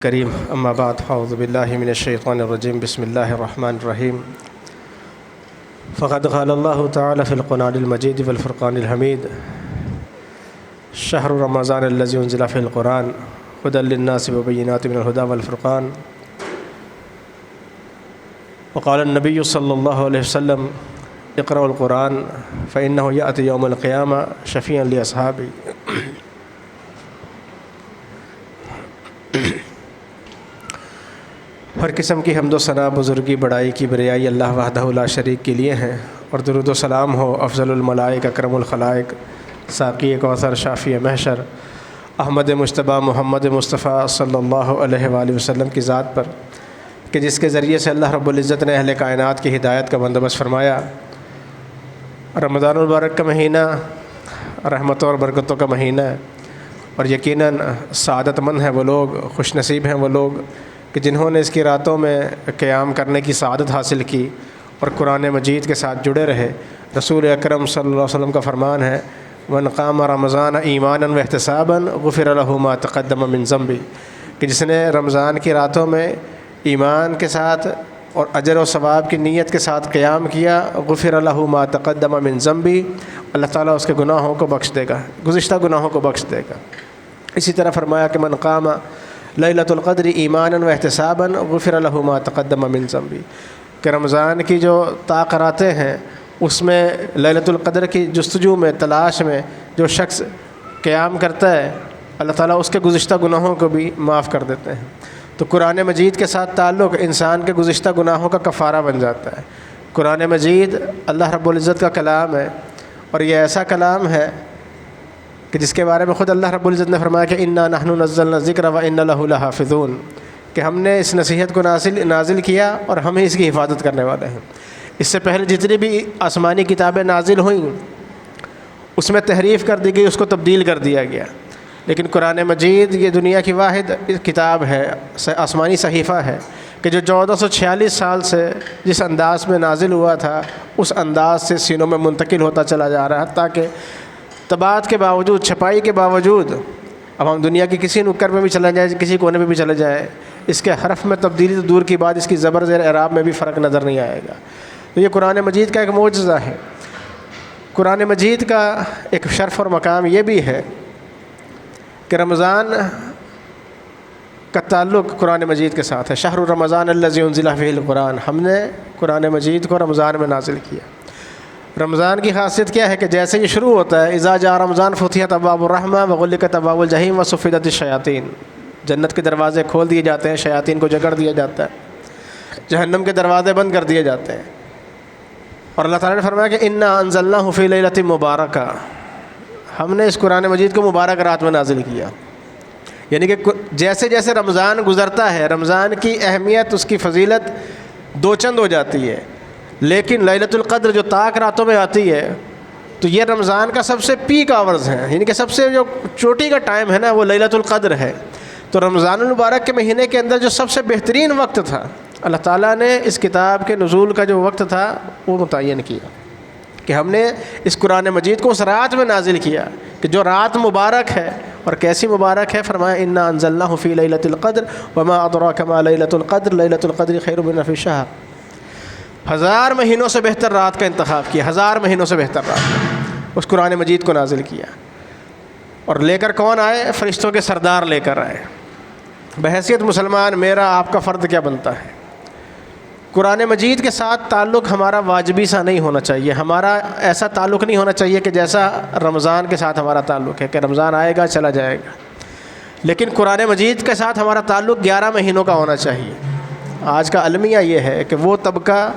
کریم اما بعد اعوذ باللہ من الشیطان الرجیم بسم اللہ الرحمن الرحیم فقد قال اللہ تعالی فی القرآن المجید والفرقان الحمید شہر رمضان الذی انزل فیہ القرآن ھدی للناس وبینات من الھدی والفرقان وقال النبی صلی اللہ علیہ وسلم اقرأوا القرآن فإنہ یأتی یوم القیامہ شفیعا لاصحابہ۔ ہر قسم کی حمد و ثنا، بزرگی، بڑائی کی بریائی اللہ وحدہ لا شریک کے لیے ہیں، اور درود و سلام ہو افضل الملائک اکرم الخلائق ساقی کوثر شافی محشر احمد مجتبیٰ محمد مصطفیٰ صلی اللہ علیہ وآلہ وسلم کی ذات پر، کہ جس کے ذریعے سے اللہ رب العزت نے اہل کائنات کی ہدایت کا بندوبست فرمایا۔ رمضان المبارک کا مہینہ رحمتوں اور برکتوں کا مہینہ ہے، اور یقیناً سعادت مند ہیں وہ لوگ، خوش نصیب ہیں وہ لوگ کہ جنہوں نے اس کی راتوں میں قیام کرنے کی سعادت حاصل کی اور قرآن مجید کے ساتھ جڑے رہے۔ رسول اکرم صلی اللہ علیہ وسلم کا فرمان ہے من قام رمضان ایمانا واحتسابا غفر له ما تقدم من ذنبه، کہ جس نے رمضان کی راتوں میں ایمان کے ساتھ اور اجر و ثواب کی نیت کے ساتھ قیام کیا، غفر له ما تقدم من ذنبه، اللہ تعالیٰ اس کے گناہوں کو بخش دے گا، گزشتہ گناہوں کو بخش دے گا۔ اسی طرح فرمایا کہ من قام لیلۃ القدر ایمانا واحتسابا غفر له ما تقدم من ذنبه، کہ رمضان کی جو تاقراتیں ہیں اس میں لیلۃ القدر کی جستجو میں، تلاش میں جو شخص قیام کرتا ہے اللہ تعالیٰ اس کے گزشتہ گناہوں کو بھی معاف کر دیتے ہیں۔ تو قرآن مجید کے ساتھ تعلق انسان کے گزشتہ گناہوں کا کفارہ بن جاتا ہے۔ قرآن مجید اللہ رب العزت کا کلام ہے، اور یہ ایسا کلام ہے کہ جس کے بارے میں خود اللہ رب العزت نے فرمایا کہ انا نحن نزلنا الذکر وانا لہ لحافظون، کہ ہم نے اس نصیحت کو نازل کیا اور ہم ہی اس کی حفاظت کرنے والے ہیں۔ اس سے پہلے جتنی بھی آسمانی کتابیں نازل ہوئیں اس میں تحریف کر دی گئی، اس کو تبدیل کر دیا گیا، لیکن قرآن مجید یہ دنیا کی واحد کتاب ہے، آسمانی صحیفہ ہے کہ جو 1446 سال سے جس انداز میں نازل ہوا تھا اس انداز سے سینوں میں منتقل ہوتا چلا جا رہا ہے، حتیٰ کہ طباعت کے باوجود، چھپائی کے باوجود، اب ہم دنیا کی کسی نکر میں بھی چلے جائیں، کسی کونے میں بھی چلے جائیں، اس کے حرف میں تبدیلی تو دور کی بات، اس کی زبر زیر اعراب میں بھی فرق نظر نہیں آئے گا۔ تو یہ قرآن مجید کا ایک معجزہ ہے۔ قرآن مجید کا ایک شرف اور مقام یہ بھی ہے کہ رمضان کا تعلق قرآن مجید کے ساتھ ہے۔ شہر رمضان الذی انزل فیہ القرآن، ہم نے قرآن مجید کو رمضان میں نازل کیا۔ رمضان کی خاصیت کیا ہے کہ جیسے یہ شروع ہوتا ہے اذا جاء رمضان فتحت ابواب الرحمہ وغلقت ابواب الجحیم وصفدت الشیاطین، جنت کے دروازے کھول دیے جاتے ہیں، شیاطین کو جکڑ دیا جاتا ہے، جہنم کے دروازے بند کر دیے جاتے ہیں۔ اور اللہ تعالیٰ نے فرمایا کہ انا انزلناہ فی لیلۃ مبارکہ، ہم نے اس قرآن مجید کو مبارک رات میں نازل کیا۔ یعنی کہ جیسے جیسے رمضان گزرتا ہے رمضان کی اہمیت، اس کی فضیلت دو چند ہو جاتی ہے، لیکن لیلۃ القدر جو طاق راتوں میں آتی ہے تو یہ رمضان کا سب سے پیک آورز ہے، یعنی کہ سب سے جو چوٹی کا ٹائم ہے نا وہ لیلۃ القدر ہے۔ تو رمضان المبارک کے مہینے کے اندر جو سب سے بہترین وقت تھا، اللہ تعالیٰ نے اس کتاب کے نزول کا جو وقت تھا وہ متعین کیا کہ ہم نے اس قرآن مجید کو اس رات میں نازل کیا کہ جو رات مبارک ہے، اور کیسی مبارک ہے، فرمایا انا انزلناہ فی لیلۃ القدر وما ادراک ما لیلۃ القدر لیلۃ القدر خیر من الف شہر، 1000 مہینوں سے بہتر رات کا انتخاب کیا، 1000 مہینوں سے بہتر رات اس قرآن مجید کو نازل کیا۔ اور لے کر کون آئے؟ فرشتوں کے سردار لے کر آئے۔ بحیثیت مسلمان میرا آپ کا فرض کیا بنتا ہے؟ قرآن مجید کے ساتھ تعلق ہمارا واجبی سا نہیں ہونا چاہیے، ہمارا ایسا تعلق نہیں ہونا چاہیے کہ جیسا رمضان کے ساتھ ہمارا تعلق ہے کہ رمضان آئے گا چلا جائے گا، لیکن قرآن مجید کے ساتھ ہمارا تعلق 11 مہینوں کا ہونا چاہیے۔ آج کا المیہ یہ ہے کہ وہ طبقہ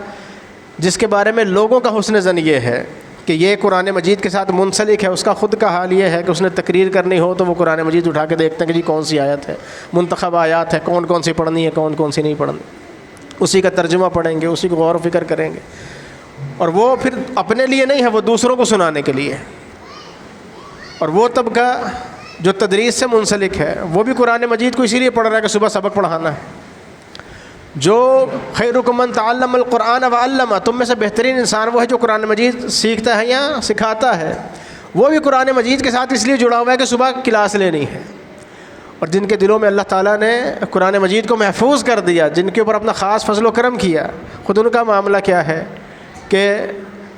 جس کے بارے میں لوگوں کا حسن ظن یہ ہے کہ یہ قرآن مجید کے ساتھ منسلک ہے، اس کا خود کا حال یہ ہے کہ اس نے تقریر کرنی ہو تو وہ قرآن مجید اٹھا کے دیکھتے ہیں کہ جی کون سی آیت ہے، منتخب آیات ہے، کون کون سی پڑھنی ہے، کون کون سی نہیں پڑھنی، اسی کا ترجمہ پڑھیں گے، اسی کو غور و فکر کریں گے، اور وہ پھر اپنے لیے نہیں ہے، وہ دوسروں کو سنانے کے لیے۔ اور وہ طبقہ جو تدریس سے منسلک ہے وہ بھی قرآن مجید کو اسی لیے پڑھ رہا ہے کہ صبح سبق پڑھانا ہے۔ جو خیرکم من تعلم القرآن وعلمہ، تم میں سے بہترین انسان وہ ہے جو قرآن مجید سیکھتا ہے یا سکھاتا ہے، وہ بھی قرآن مجید کے ساتھ اس لیے جڑا ہوا ہے کہ صبح کلاس لینی ہے، اور جن کے دلوں میں اللہ تعالیٰ نے قرآن مجید کو محفوظ کر دیا، جن کے اوپر اپنا خاص فضل و کرم کیا، خود ان کا معاملہ کیا ہے کہ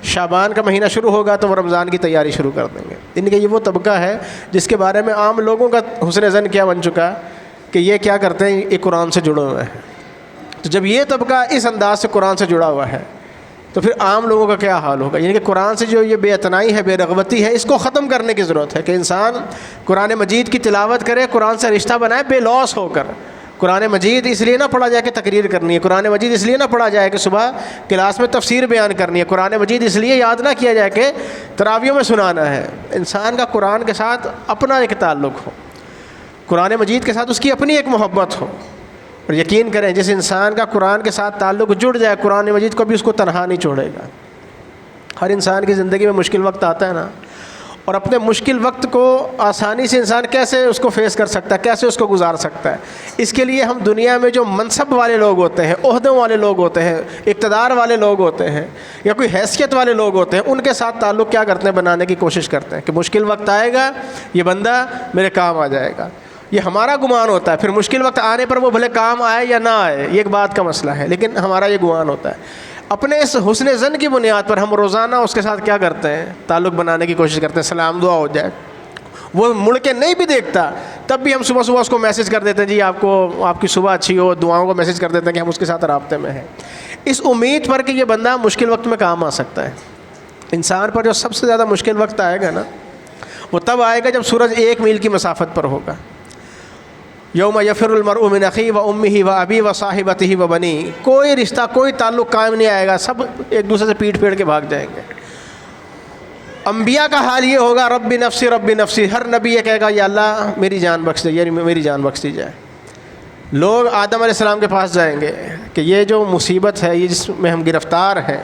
شعبان کا مہینہ شروع ہوگا تو وہ رمضان کی تیاری شروع کر دیں گے۔ ان کا یہ وہ طبقہ ہے جس کے بارے میں عام لوگوں کا حسن ظن کیا بن چکا کہ یہ کیا کرتے ہیں، یہ قرآن سے جڑے ہوئے ہیں۔ تو جب یہ طبقہ اس انداز سے قرآن سے جڑا ہوا ہے تو پھر عام لوگوں کا کیا حال ہوگا؟ یعنی کہ قرآن سے جو یہ بے اعتنائی ہے، بے رغبتی ہے، اس کو ختم کرنے کی ضرورت ہے کہ انسان قرآن مجید کی تلاوت کرے، قرآن سے رشتہ بنائے بے لوث ہو کر۔ قرآن مجید اس لیے نہ پڑھا جائے کہ تقریر کرنی ہے، قرآن مجید اس لیے نہ پڑھا جائے کہ صبح کلاس میں تفسیر بیان کرنی ہے، قرآن مجید اس لیے یاد نہ کیا جائے کہ تراویحوں میں سنانا ہے۔ انسان کا قرآن کے ساتھ اپنا ایک تعلق ہو، قرآن مجید کے ساتھ اس کی اپنی ایک محبت ہو۔ اور یقین کریں جس انسان کا قرآن کے ساتھ تعلق جڑ جائے، قرآن مجید کو بھی اس کو تنہا نہیں چھوڑے گا۔ ہر انسان کی زندگی میں مشکل وقت آتا ہے نا، اور اپنے مشکل وقت کو آسانی سے انسان کیسے اس کو فیس کر سکتا ہے، کیسے اس کو گزار سکتا ہے؟ اس کے لیے ہم دنیا میں جو منصب والے لوگ ہوتے ہیں، عہدوں والے لوگ ہوتے ہیں، اقتدار والے لوگ ہوتے ہیں، یا کوئی حیثیت والے لوگ ہوتے ہیں، ان کے ساتھ تعلق کیا کرتے ہیں؟ بنانے کی کوشش کرتے ہیں کہ مشکل وقت آئے گا یہ بندہ میرے کام آ جائے گا۔ یہ ہمارا گمان ہوتا ہے، پھر مشکل وقت آنے پر وہ بھلے کام آئے یا نہ آئے، یہ ایک بات کا مسئلہ ہے، لیکن ہمارا یہ گمان ہوتا ہے۔ اپنے اس حسن ظن کی بنیاد پر ہم روزانہ اس کے ساتھ کیا کرتے ہیں؟ تعلق بنانے کی کوشش کرتے ہیں، سلام دعا ہو جائے۔ وہ مڑ کے نہیں بھی دیکھتا تب بھی ہم صبح صبح اس کو میسج کر دیتے ہیں، جی آپ کی صبح اچھی ہو، دعاؤں کو میسج کر دیتے ہیں کہ ہم اس کے ساتھ رابطے میں ہیں، اس امید پر کہ یہ بندہ مشکل وقت میں کام آ سکتا ہے۔ انسان پر جو سب سے زیادہ مشکل وقت آئے گا نا، وہ تب آئے گا جب سورج 1 میل کی مسافت پر ہوگا۔ یوم یفر المرء من اخیہ و امہ و ابیہ و صاحبتہ و بنیہ، کوئی رشتہ کوئی تعلق قائم نہیں آئے گا، سب ایک دوسرے سے پیٹ پھیر کے بھاگ جائیں گے۔ انبیاء کا حال یہ ہوگا، رب نفسی، ہر نبی یہ کہے گا یا اللہ میری جان بخش دے، یعنی میری جان بخش دی جائے۔ لوگ آدم علیہ السلام کے پاس جائیں گے کہ یہ جو مصیبت ہے، یہ جس میں ہم گرفتار ہیں،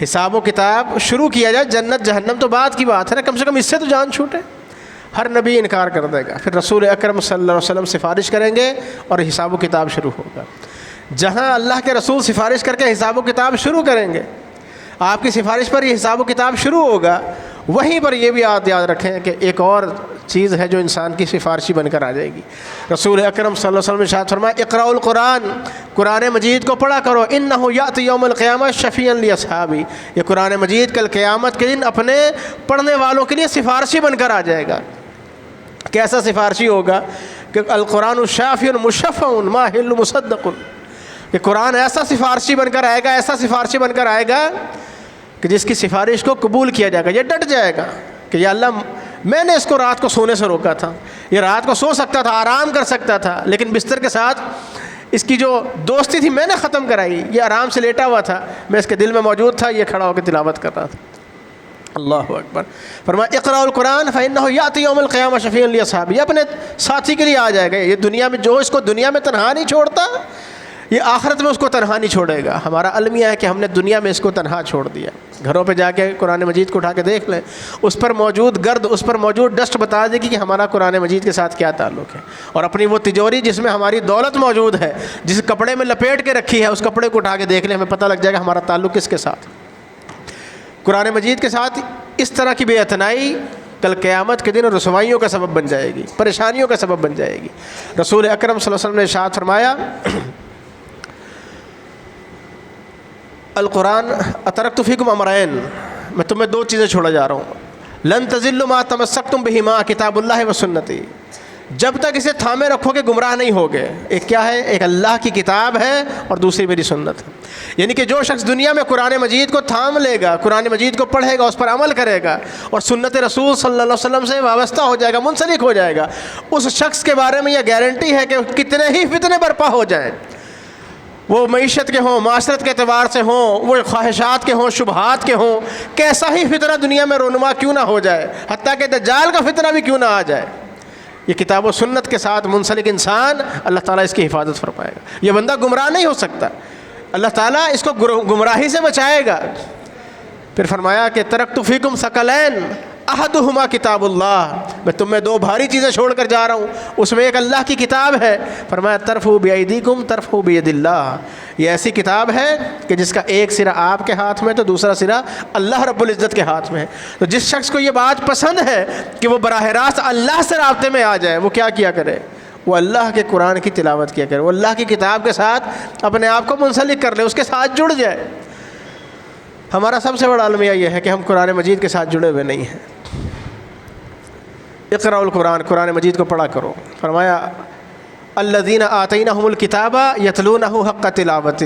حساب و کتاب شروع کیا جائے، جنت جہنم تو بعد کی بات ہے نا، کم سے کم اس سے تو جان چھوٹے۔ ہر نبی انکار کر دے گا، پھر رسول اکرم صلی اللہ علیہ وسلم سفارش کریں گے اور حساب و کتاب شروع ہوگا۔ جہاں اللہ کے رسول سفارش کر کے حساب و کتاب شروع کریں گے، آپ کی سفارش پر یہ حساب و کتاب شروع ہوگا، وہیں پر یہ بھی یاد رکھیں کہ ایک اور چیز ہے جو انسان کی سفارشی بن کر آ جائے گی۔ رسول اکرم صلی اللہ علیہ وسلم نے ارشاد فرمایا، اقرأ القرآن، قرآن مجید کو پڑھا کرو، انہ یأتی یوم القیامہ شفیعا لاصحابی، یہ قرآن مجید کل قیامت کے دن اپنے پڑھنے والوں کے لیے سفارشی بن کر آ جائے گا۔ کیسا سفارشی ہوگا کہ القرآن شافع مشفع ماحل مصدق، کہ قرآن ایسا سفارشی بن کر آئے گا، ایسا سفارشی بن کر آئے گا کہ جس کی سفارش کو قبول کیا جائے گا۔ یہ ڈٹ جائے گا کہ یا اللہ میں نے اس کو رات کو سونے سے روکا تھا، یہ رات کو سو سکتا تھا، آرام کر سکتا تھا، لیکن بستر کے ساتھ اس کی جو دوستی تھی میں نے ختم کرائی، یہ آرام سے لیٹا ہوا تھا، میں اس کے دل میں موجود تھا، یہ کھڑا ہو کے تلاوت کر رہا تھا۔ اللہ اکبر۔ فرمایا اقرأ القرآن فإنہ یأتی یوم القیامہ شفیعا لاصحابہ، یہ اپنے ساتھی کے لیے آ جائے گا۔ یہ دنیا میں جو اس کو دنیا میں تنہا نہیں چھوڑتا، یہ آخرت میں اس کو تنہا نہیں چھوڑے گا۔ ہمارا المیہ ہے کہ ہم نے دنیا میں اس کو تنہا چھوڑ دیا۔ گھروں پہ جا کے قرآن مجید کو اٹھا کے دیکھ لیں، اس پر موجود گرد، اس پر موجود ڈسٹ بتا دے گی کہ ہمارا قرآن مجید کے ساتھ کیا تعلق ہے۔ اور اپنی وہ تجوری جس میں ہماری دولت موجود ہے، جس کپڑے میں لپیٹ کے رکھی ہے، اس کپڑے کو اٹھا کے دیکھ لیں، ہمیں پتہ لگ جائے گا ہمارا تعلق کس کے ساتھ۔ قرآن مجید کے ساتھ اس طرح کی بے اعتنائی کل قیامت کے دن رسوائیوں کا سبب بن جائے گی، پریشانیوں کا سبب بن جائے گی۔ رسول اکرم صلی اللہ علیہ وسلم نے ارشاد فرمایا، القرآن اترکت فیکم امرین، میں تمہیں 2 چیزیں چھوڑا جا رہا ہوں، لن تضلوا ما تمسکتم بہما، کتاب اللہ و سنتی، جب تک اسے تھامے رکھو گے گمراہ نہیں ہوگے۔ ایک کیا ہے؟ ایک اللہ کی کتاب ہے اور دوسری میری سنت ہے۔ یعنی کہ جو شخص دنیا میں قرآن مجید کو تھام لے گا، قرآن مجید کو پڑھے گا، اس پر عمل کرے گا اور سنت رسول صلی اللہ علیہ وسلم سے وابستہ ہو جائے گا، منسلک ہو جائے گا، اس شخص کے بارے میں یہ گارنٹی ہے کہ کتنے ہی فتنے برپا ہو جائیں، وہ معیشت کے ہوں، معاشرت کے اعتبار سے ہوں، وہ خواہشات کے ہوں، شبہات کے ہوں، کیسا ہی فتنہ دنیا میں رونما کیوں نہ ہو جائے، حتیٰ کہ دجال کا فتنہ بھی کیوں نہ آ جائے، یہ کتاب و سنت کے ساتھ منسلک انسان اللہ تعالیٰ اس کی حفاظت فرمائے گا۔ یہ بندہ گمراہ نہیں ہو سکتا، اللہ تعالیٰ اس کو گمراہی سے بچائے گا۔ پھر فرمایا کہ ترکت فیکم ثقلین احدہما کتاب اللہ، میں تم میں 2 بھاری چیزیں چھوڑ کر جا رہا ہوں، اس میں ایک اللہ کی کتاب ہے، فرمایا ترفعوا بایدیکم ترفعوا بید اللہ، یہ ایسی کتاب ہے کہ جس کا ایک سرا آپ کے ہاتھ میں تو دوسرا سرا اللہ رب العزت کے ہاتھ میں ہے۔ تو جس شخص کو یہ بات پسند ہے کہ وہ براہ راست اللہ سے رابطے میں آ جائے، وہ کیا کرے؟ وہ اللہ کے قرآن کی تلاوت کیا کرے، وہ اللہ کی کتاب کے ساتھ اپنے آپ کو منسلک کر لے، اس کے ساتھ جڑ جائے۔ ہمارا سب سے بڑا المیہ یہ ہے کہ ہم قرآن مجید کے ساتھ جڑے ہوئے نہیں ہیں۔ اقرأ القرآن، قرآن مجید کو پڑھا کرو۔ فرمایا الذین آتیناہم الکتاب یتلونہ حق تلاوتہ،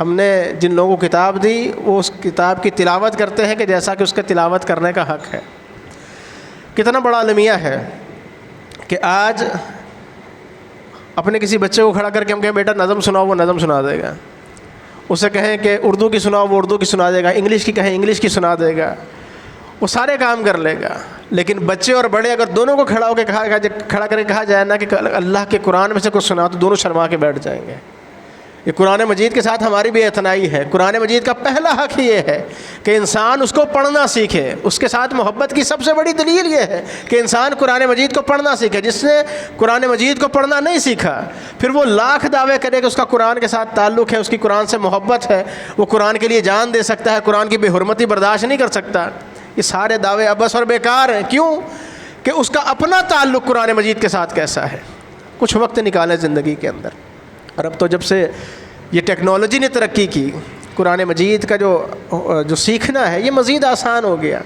ہم نے جن لوگوں کو کتاب دی وہ اس کتاب کی تلاوت کرتے ہیں کہ جیسا کہ اس کے تلاوت کرنے کا حق ہے۔ کتنا بڑا المیہ ہے کہ آج اپنے کسی بچے کو کھڑا کر کے ہم کہیں بیٹا نظم سناؤ، وہ نظم سنا دے گا، اسے کہیں کہ اردو کی سناؤ، وہ اردو کی سنا دے گا، انگلش کی کہیں انگلش کی سنا دے گا، وہ سارے کام کر لے گا۔ لیکن بچے اور بڑے اگر دونوں کو کھڑا کر کے کہا جائے نا کہ اللہ کے قرآن میں سے کچھ سنا، تو دونوں شرما کے بیٹھ جائیں گے۔ یہ قرآن مجید کے ساتھ ہماری بھی اعتنائی ہے۔ قرآن مجید کا پہلا حق یہ ہے کہ انسان اس کو پڑھنا سیکھے۔ اس کے ساتھ محبت کی سب سے بڑی دلیل یہ ہے کہ انسان قرآن مجید کو پڑھنا سیکھے۔ جس نے قرآن مجید کو پڑھنا نہیں سیکھا، پھر وہ لاکھ دعوے کرے کہ اس کا قرآن کے ساتھ تعلق ہے، اس کی قرآن سے محبت ہے، وہ قرآن کے لیے جان دے سکتا ہے، قرآن کی بے حرمتی برداشت نہیں کر سکتا۔ یہ سارے دعوے ابس اور بیکار ہیں۔ کیوں؟ کہ اس کا اپنا تعلق قرآن مجید کے ساتھ کیسا ہے۔ کچھ وقت نکالیں زندگی کے اندر۔ اور اب تو جب سے یہ ٹیکنالوجی نے ترقی کی، قرآن مجید کا جو سیکھنا ہے یہ مزید آسان ہو گیا۔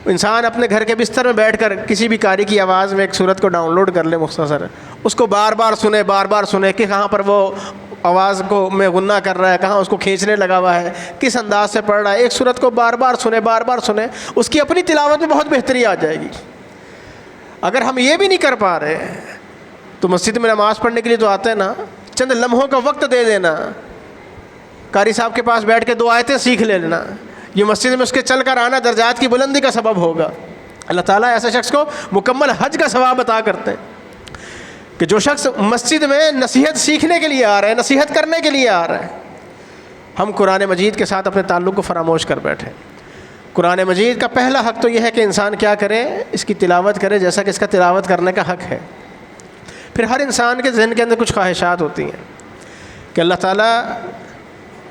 انسان اپنے گھر کے بستر میں بیٹھ کر کسی بھی قاری کی آواز میں ایک سورت کو ڈاؤن لوڈ کر لے مختصر، اس کو بار بار سنے کہ کہاں پر وہ آواز کو میں غنہ کر رہا ہے، کہاں اس کو کھینچنے لگا ہوا ہے، کس انداز سے پڑھ رہا ہے۔ ایک سورت کو بار بار سنے، اس کی اپنی تلاوت میں بہت بہتری آ جائے گی۔ اگر ہم یہ بھی نہیں کر پا رہے تو مسجد میں نماز پڑھنے کے لیے تو آتے ہیں نا، چند لمحوں کا وقت دے دینا، قاری صاحب کے پاس بیٹھ کے 2 آیتیں سیکھ لینا، یہ مسجد میں اس کے چل کر آنا درجات کی بلندی کا سبب ہوگا۔ اللہ تعالیٰ ایسے شخص کو مکمل حج کا ثواب عطا کرتے ہیں کہ جو شخص مسجد میں نصیحت سیکھنے کے لیے آ رہا ہے، نصیحت کرنے کے لیے آ رہا ہے۔ ہم قرآن مجید کے ساتھ اپنے تعلق کو فراموش کر بیٹھے۔ قرآن مجید کا پہلا حق تو یہ ہے کہ انسان کیا کرے، اس کی تلاوت کرے جیسا کہ اس کا تلاوت کرنے کا حق ہے۔ پھر ہر انسان کے ذہن کے اندر کچھ خواہشات ہوتی ہیں کہ اللہ تعالیٰ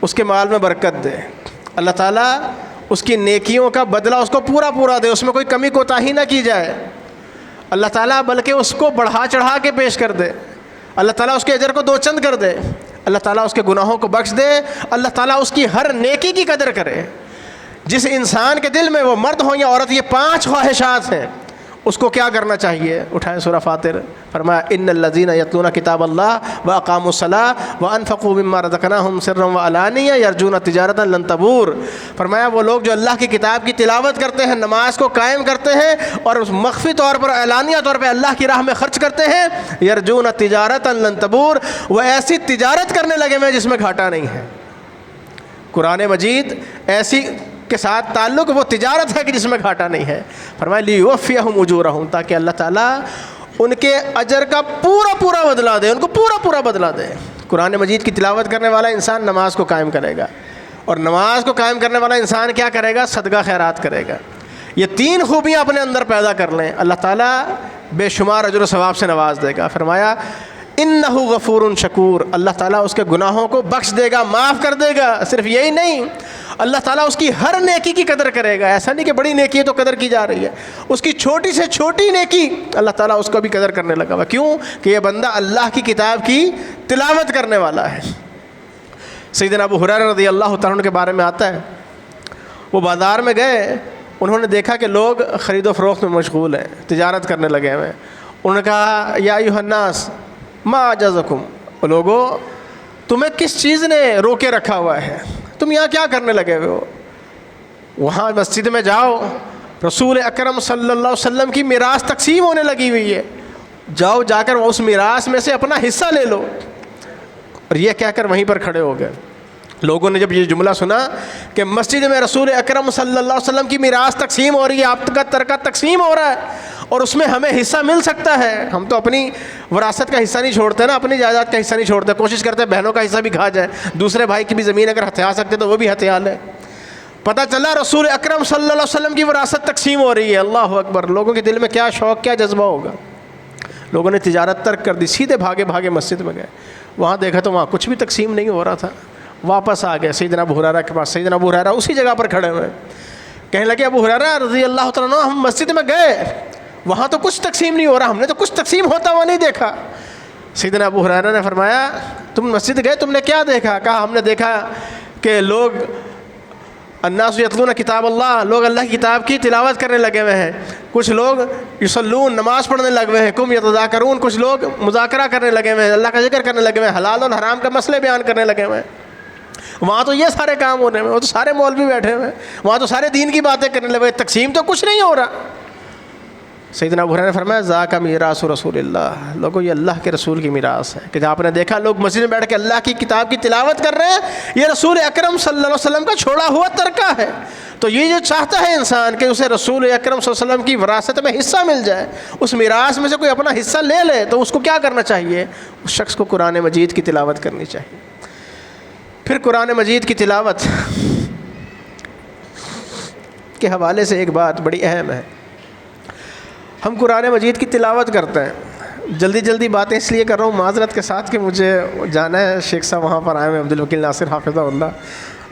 اس کے مال میں برکت دے، اللہ تعالیٰ اس کی نیکیوں کا بدلہ اس کو پورا دے، اس میں کوئی کمی کوتاہی نہ کی جائے، اللہ تعالیٰ بلکہ اس کو بڑھا چڑھا کے پیش کر دے، اللہ تعالیٰ اس کے اجر کو 2 چند کر دے، اللہ تعالیٰ اس کے گناہوں کو بخش دے، اللہ تعالیٰ اس کی ہر نیکی کی قدر کرے۔ جس انسان کے دل میں، وہ مرد ہو یا عورت، یہ 5 خواہشات ہیں، اس کو کیا کرنا چاہیے؟ اٹھائیں سورہ فاطر، فرمایا ان الذین یتلون کتاب اللہ واقاموا الصلاۃ وانفقوا مما رزقناہم سرا وعلانیہ یرجون تجارتا لن تبور۔ فرمایا وہ لوگ جو اللہ کی کتاب کی تلاوت کرتے ہیں، نماز کو قائم کرتے ہیں اور اس مخفی طور پر، اعلانیہ طور پہ اللہ کی راہ میں خرچ کرتے ہیں، یرجون تجارتا لن تبور، وہ ایسی تجارت کرنے لگے ہوئے جس میں گھاٹا نہیں ہے۔ قرآن مجید ایسی کے ساتھ تعلق وہ تجارت ہے کہ جس میں گھاٹا نہیں ہے۔ فرمایا لیوفیہم اجورہم، تاکہ اللہ تعالیٰ ان کے اجر کا پورا بدلہ دے، ان کو پورا بدلہ دے۔ قرآن مجید کی تلاوت کرنے والا انسان نماز کو قائم کرے گا، اور نماز کو قائم کرنے والا انسان کیا کرے گا؟ صدقہ خیرات کرے گا۔ یہ 3 خوبیاں اپنے اندر پیدا کر لیں، اللہ تعالیٰ بے شمار اجر و ثواب سے نواز دے گا۔ فرمایا انہ غفور شکور، اللہ تعالیٰ اس کے گناہوں کو بخش دے گا، معاف کر دے گا۔ صرف یہی نہیں، اللہ تعالیٰ اس کی ہر نیکی کی قدر کرے گا۔ ایسا نہیں کہ بڑی نیکی ہے تو قدر کی جا رہی ہے، اس کی چھوٹی سے چھوٹی نیکی اللہ تعالیٰ اس کو بھی قدر کرنے لگا ہوا۔ کیوں؟ کہ یہ بندہ اللہ کی کتاب کی تلاوت کرنے والا ہے۔ سیدنا ابو ہریرہ رضی اللہ تعالیٰ عنہ کے بارے میں آتا ہے، وہ بازار میں گئے، انہوں نے دیکھا کہ لوگ خرید و فروخت میں مشغول ہیں، تجارت کرنے لگے ہوئے۔ انہوں نے کہا یا ایھا الناس ما اعجزکم، لوگو تمہیں کس چیز نے روکے رکھا ہوا ہے، تم یہاں کیا کرنے لگے ہوئے ہو؟ وہاں مسجد میں جاؤ، رسول اکرم صلی اللہ علیہ وسلم کی میراث تقسیم ہونے لگی ہوئی ہے، جاؤ جا کر اس میراث میں سے اپنا حصہ لے لو۔ اور یہ کہہ کر وہیں پر کھڑے ہو گئے۔ لوگوں نے جب یہ جملہ سنا کہ مسجد میں رسول اکرم صلی اللہ علیہ وسلم کی میراث تقسیم ہو رہی ہے، آپ کا ترکہ تقسیم ہو رہا ہے اور اس میں ہمیں حصہ مل سکتا ہے، ہم تو اپنی وراثت کا حصہ نہیں چھوڑتے نا، اپنی جائیداد کا حصہ نہیں چھوڑتے، کوشش کرتے ہیں بہنوں کا حصہ بھی کھا جائے، دوسرے بھائی کی بھی زمین اگر ہتھیا سکتے تو وہ بھی ہتھیا لیں۔ پتہ چلا رسول اکرم صلی اللہ علیہ وسلم کی وراثت تقسیم ہو رہی ہے، اللہ اکبر۔ لوگوں کے دل میں کیا شوق، کیا جذبہ ہوگا۔ لوگوں نے تجارت ترک کر دی، سیدھے بھاگے مسجد میں گئے، وہاں دیکھا تو وہاں کچھ بھی تقسیم نہیں ہو رہا تھا۔ واپس آ گئے سیدنا ابو ہریرہ کے پاس، سیدنا ابو ہریرہ اسی جگہ پر کھڑے ہوئے، کہنے لگے ابو ہریرہ رضی اللہ تعالیٰ عنہ، ہم مسجد میں گئے، وہاں تو کچھ تقسیم نہیں ہو رہا, ہم نے تو کچھ تقسیم ہوتا ہوا نہیں دیکھا. سیدنا ابو ہریرہ نے فرمایا تم مسجد گئے, تم نے کیا دیکھا؟ کہا ہم نے دیکھا کہ لوگ الناس یتلون کتاب اللہ, لوگ اللہ کی کتاب کی تلاوت کرنے لگے ہوئے ہیں. کچھ لوگ یصلون, نماز پڑھنے لگے ہوئے ہیں. کم یتذاکرون, کچھ لوگ مذاکرہ کرنے لگے ہوئے ہیں, اللہ کا ذکر کرنے لگے ہوئے ہیں, حلال اور حرام کا مسئلے بیان کرنے لگے ہوئے ہیں. وہاں تو یہ سارے کام ہونے میں, وہ تو سارے مولوی بیٹھے ہوئے ہیں, وہاں تو سارے دین کی باتیں کرنے لگے, تقسیم تو کچھ نہیں ہو رہا. سیدنا ابو ہریرہ نے فرمایا ذاک میراث رسول اللہ, لوگوں یہ اللہ کے رسول کی میراث ہے. کہ آپ نے دیکھا لوگ مسجد میں بیٹھ کے اللہ کی کتاب کی تلاوت کر رہے ہیں, یہ رسول اکرم صلی اللہ علیہ وسلم کا چھوڑا ہوا ترکہ ہے. تو یہ جو چاہتا ہے انسان کہ اسے رسول اکرم صلی اللہ علیہ وسلم کی وراثت میں حصہ مل جائے, اس میراث میں سے کوئی اپنا حصہ لے لے, تو اس کو کیا کرنا چاہیے؟ اس شخص کو قرآن مجید کی تلاوت کرنی چاہیے. پھر قرآن مجید کی تلاوت کے حوالے سے ایک بات بڑی اہم ہے. ہم قرآن مجید کی تلاوت کرتے ہیں, جلدی جلدی باتیں اس لیے کر رہا ہوں معذرت کے ساتھ کہ مجھے جانا ہے, شیخ صاحب وہاں پر آئے ہوئے عبدالوکیل ناصر حافظہ اللہ,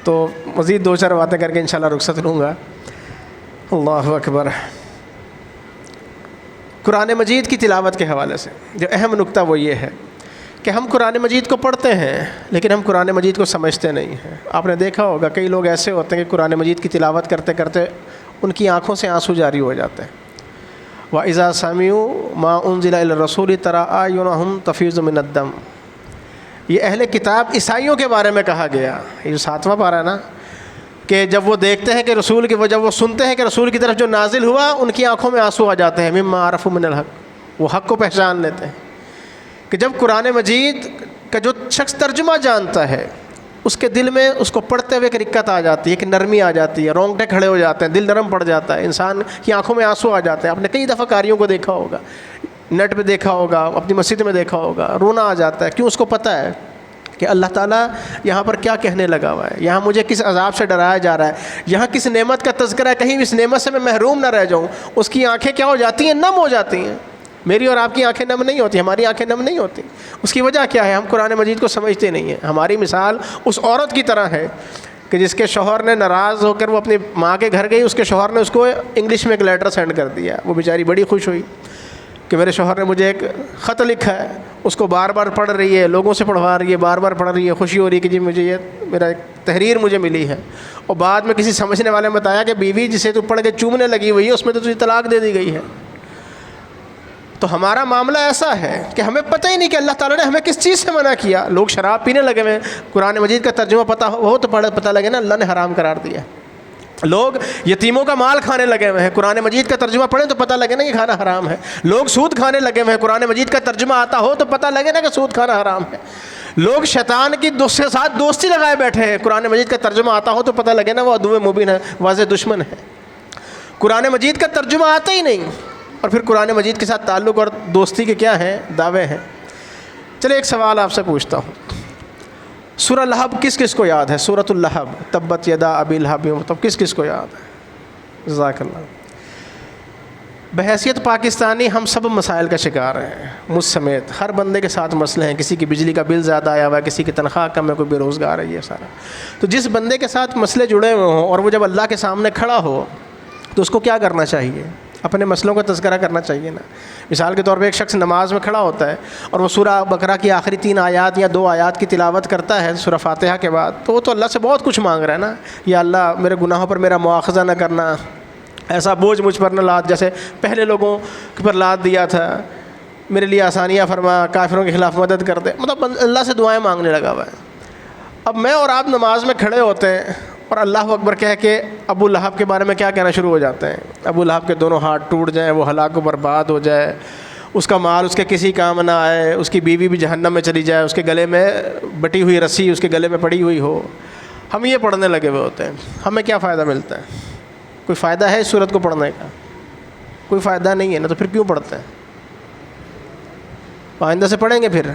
تو مزید 2-4 باتیں کر کے انشاءاللہ رخصت لوں گا. اللہ اکبر. قرآن مجید کی تلاوت کے حوالے سے جو اہم نقطہ وہ یہ ہے کہ ہم قرآن مجید کو پڑھتے ہیں لیکن ہم قرآن مجید کو سمجھتے نہیں ہیں. آپ نے دیکھا ہوگا کئی لوگ ایسے ہوتے ہیں کہ قرآن مجید کی تلاوت کرتے کرتے ان کی آنکھوں سے آنسو جاری ہو جاتے ہیں. وَإِذَا سَمِعُوا مَا أُنزِلَ إِلَى الرَّسُولِ تَرَىٰ أَعْيُنَهُمْ تَفِيضُ مِنَ الدَّمْعِ. یہ اہل کتاب عیسائیوں کے بارے میں کہا گیا, یہ جو 7واں پارہ ہے نا, کہ جب وہ دیکھتے ہیں کہ رسول کی, جب وہ سنتے ہیں کہ رسول کی طرف جو نازل ہوا, ان کی آنکھوں میں آنسو آ جاتے ہیں. مِمَّا عَرَفُوا مِنَ الْحَقِّ, وہ حق کو پہچان لیتے ہیں. کہ جب قرآن مجید کا جو شخص ترجمہ جانتا ہے اس کے دل میں اس کو پڑھتے ہوئے ایک رقت آ جاتی ہے, ایک نرمی آ جاتی ہے, رونگٹے کھڑے ہو جاتے ہیں, دل نرم پڑ جاتا ہے, انسان کی آنکھوں میں آنسو آ جاتے ہیں. آپ نے کئی دفعہ قاریوں کو دیکھا ہوگا, نیٹ پہ دیکھا ہوگا, اپنی مسجد میں دیکھا ہوگا, رونا آ جاتا ہے. کیوں؟ اس کو پتہ ہے کہ اللہ تعالیٰ یہاں پر کیا کہنے لگا ہوا ہے, یہاں مجھے کس عذاب سے ڈرایا جا رہا ہے, یہاں کس نعمت کا تذکرہ ہے, کہیں اس نعمت سے میں محروم نہ رہ جاؤں. اس کی آنکھیں کیا ہو جاتی ہیں؟ نم ہو جاتی ہیں. میری اور آپ کی آنکھیں نم نہیں ہوتی, ہماری آنکھیں نم نہیں ہوتی. اس کی وجہ کیا ہے؟ ہم قرآن مجید کو سمجھتے نہیں ہیں. ہماری مثال اس عورت کی طرح ہے کہ جس کے شوہر نے ناراض ہو کر وہ اپنی ماں کے گھر گئی, اس کے شوہر نے اس کو انگلش میں ایک لیٹر سینڈ کر دیا. وہ بیچاری بڑی خوش ہوئی کہ میرے شوہر نے مجھے ایک خط لکھا ہے, اس کو بار بار پڑھ رہی ہے, لوگوں سے پڑھوا رہی ہے, بار بار پڑھ رہی ہے, خوشی ہو رہی ہے کہ جی مجھے یہ میرا ایک تحریر مجھے ملی ہے. اور بعد میں کسی سمجھنے والے نے بتایا کہ بیوی جسے تو پڑھ کے چومنے لگی ہوئی ہے اس میں تو تجھے طلاق دے دی گئی ہے. تو ہمارا معاملہ ایسا ہے کہ ہمیں پتہ ہی نہیں کہ اللہ تعالیٰ نے ہمیں کس چیز سے منع کیا. لوگ شراب پینے لگے ہوئے, قرآن مجید کا ترجمہ پتہ ہو تو پتہ لگے نا اللہ نے حرام قرار دیا. لوگ یتیموں کا مال کھانے لگے ہوئے ہیں, قرآن مجید کا ترجمہ پڑھیں تو پتہ لگے نا یہ کھانا حرام ہے. لوگ سود کھانے لگے ہوئے ہیں, قرآن مجید کا ترجمہ آتا ہو تو پتہ لگے نا کہ سود کھانا حرام ہے. لوگ شیطان کی کے ساتھ دوستی لگائے بیٹھے ہیں, قرآن مجید کا ترجمہ آتا ہو تو پتہ لگے نا وہ عدو مبین ہے, واضح دشمن ہے. قرآن مجید کا ترجمہ آتا ہی نہیں, اور پھر قرآن مجید کے ساتھ تعلق اور دوستی کے کیا ہیں؟ دعوے ہیں. چلے ایک سوال آپ سے پوچھتا ہوں, سورہ لہب کس کس کو یاد ہے؟ سورۃ اللہب, تبت یدا ابی لہب, مطلب کس کس کو یاد ہے؟ جزاک اللہ. بحیثیت پاکستانی ہم سب مسائل کا شکار ہیں, مجھ سمیت ہر بندے کے ساتھ مسئلے ہیں. کسی کی بجلی کا بل زیادہ آیا ہوا ہے, کسی کی تنخواہ کم ہے, کوئی بے روزگار ہے, یہ سارا. تو جس بندے کے ساتھ مسئلے جڑے ہوئے ہوں اور وہ جب اللہ کے سامنے کھڑا ہو تو اس کو کیا کرنا چاہیے؟ اپنے مسئلوں کا تذکرہ کرنا چاہیے نا. مثال کے طور پہ ایک شخص نماز میں کھڑا ہوتا ہے اور وہ سورہ بقرہ کی آخری 3 آیات یا 2 آیات کی تلاوت کرتا ہے سورہ فاتحہ کے بعد, تو وہ تو اللہ سے بہت کچھ مانگ رہا ہے نا. یا اللہ میرے گناہوں پر میرا مواخذہ نہ کرنا, ایسا بوجھ مجھ پر نہ لاد جیسے پہلے لوگوں پر لاد دیا تھا, میرے لیے آسانیاں فرما, کافروں کے خلاف مدد کر دے. مطلب اللہ سے دعائیں مانگنے لگا ہوا ہے. اب میں اور آپ نماز میں کھڑے ہوتے ہیں اور اللہ اکبر کہہ کے ابو لہب کے بارے میں کیا کہنا شروع ہو جاتے ہیں؟ ابو لہب کے دونوں ہاتھ ٹوٹ جائیں, وہ ہلاک و برباد ہو جائے, اس کا مال اس کے کسی کام نہ آئے, اس کی بیوی بھی جہنم میں چلی جائے, اس کے گلے میں بٹی ہوئی رسی اس کے گلے میں پڑی ہوئی ہو. ہم یہ پڑھنے لگے ہوئے ہوتے ہیں. ہمیں کیا فائدہ ملتا ہے؟ کوئی فائدہ ہے اس سورت کو پڑھنے کا؟ کوئی فائدہ نہیں ہے نا. تو پھر کیوں پڑھتے ہیں؟ آئندہ سے پڑھیں گے. پھر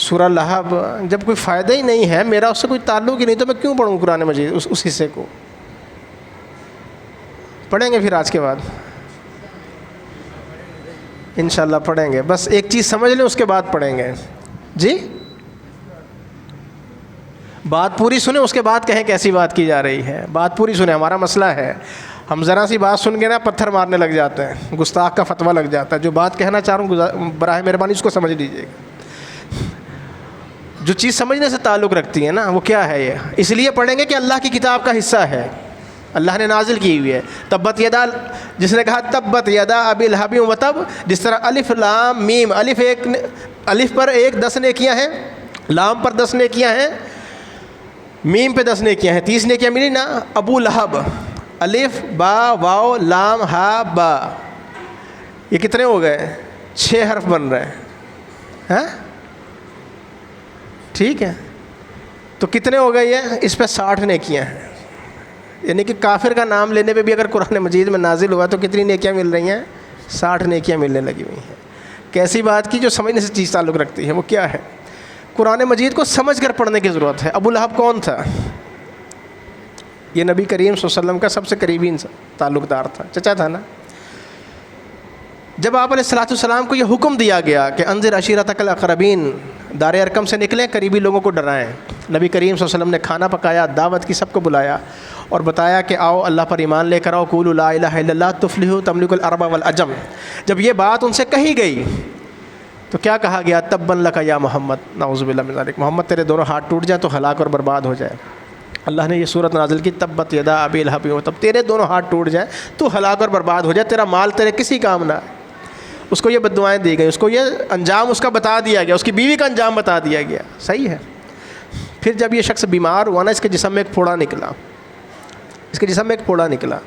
سورہ لہب جب کوئی فائدہ ہی نہیں ہے, میرا اس سے کوئی تعلق ہی نہیں, تو میں کیوں پڑھوں قرآن مجید اس حصے کو؟ پڑھیں گے پھر آج کے بعد انشاءاللہ پڑھیں گے. بس ایک چیز سمجھ لیں, اس کے بعد پڑھیں گے. جی بات پوری سنیں, اس کے بعد کہیں کیسی بات کی جا رہی ہے. بات پوری سنیں, ہمارا مسئلہ ہے. ہم ذرا سی بات سن کے نا پتھر مارنے لگ جاتے ہیں، گستاخ کا فتویٰ لگ جاتا ہے. جو بات کہنا چاہ رہا ہوں براہ مہربانی اس کو سمجھ لیجیے گا. جو چیز سمجھنے سے تعلق رکھتی ہے نا وہ کیا ہے، یہ اس لیے پڑھیں گے کہ اللہ کی کتاب کا حصہ ہے، اللہ نے نازل کی ہوئی ہے. تبت یدا، جس نے کہا تبت یدا ابی لہب و تب، جس طرح الف لام میم، الف پر 10 نیکیاں ہیں، لام پر 10 نیکیاں ہیں، میم پہ 10 نیکیاں ہیں، 30 نیکیاں ملی نا. ابو لہب، الف با واو لام ہا با، یہ کتنے ہو گئے؟ 6 حرف بن رہے ہیں. ہاں ٹھیک ہے، تو کتنے ہو گئے یہ؟ اس پہ 60 نیکیاں ہیں. یعنی کہ کافر کا نام لینے پہ بھی اگر قرآن مجید میں نازل ہوا تو کتنی نیکیاں مل رہی ہیں؟ 60 نیکیاں ملنے لگی ہوئی ہیں. کیسی بات کی جو سمجھنے سے چیز تعلق رکھتی ہے، وہ کیا ہے؟ قرآن مجید کو سمجھ کر پڑھنے کی ضرورت ہے. ابو لہب کون تھا؟ یہ نبی کریم صلی اللہ علیہ وسلم کا سب سے قریبی تعلق دار تھا، چچا تھا نا. جب آپ علیہ الصلوۃ والسلام کو یہ حکم دیا گیا کہ انذر عشیرتک الاقربین، دار ارقم سے نکلیں، قریبی لوگوں کو ڈرائیں، نبی کریم صلی اللہ علیہ وسلم نے کھانا پکایا، دعوت کی، سب کو بلایا اور بتایا کہ آؤ اللہ پر ایمان لے کر آؤ، قولوا لا الہ الا اللہ تفلحوا تملکوا العرب والعجم. جب یہ بات ان سے کہی گئی تو کیا کہا گیا؟ تبا لک یا محمد، نعوذ باللہ من ذلک، محمد تیرے دونوں ہاتھ ٹوٹ جائیں تو ہلاک اور برباد ہو جائے. اللہ نے یہ صورت نازل کی، تبت یدا ابی لہب و تب، تیرے دونوں ہاتھ ٹوٹ جائیں تو ہلاک اور برباد ہو جائے، تیرا مال تیرے کسی کام نہ آئے. اس کو یہ بد دعائیں دی گئی، اس کو یہ انجام اس کا بتا دیا گیا، اس کی بیوی کا انجام بتا دیا گیا. صحیح ہے. پھر جب یہ شخص بیمار ہوا نا، اس کے جسم میں ایک پھوڑا نکلا، اس کے جسم میں ایک پھوڑا نکلا،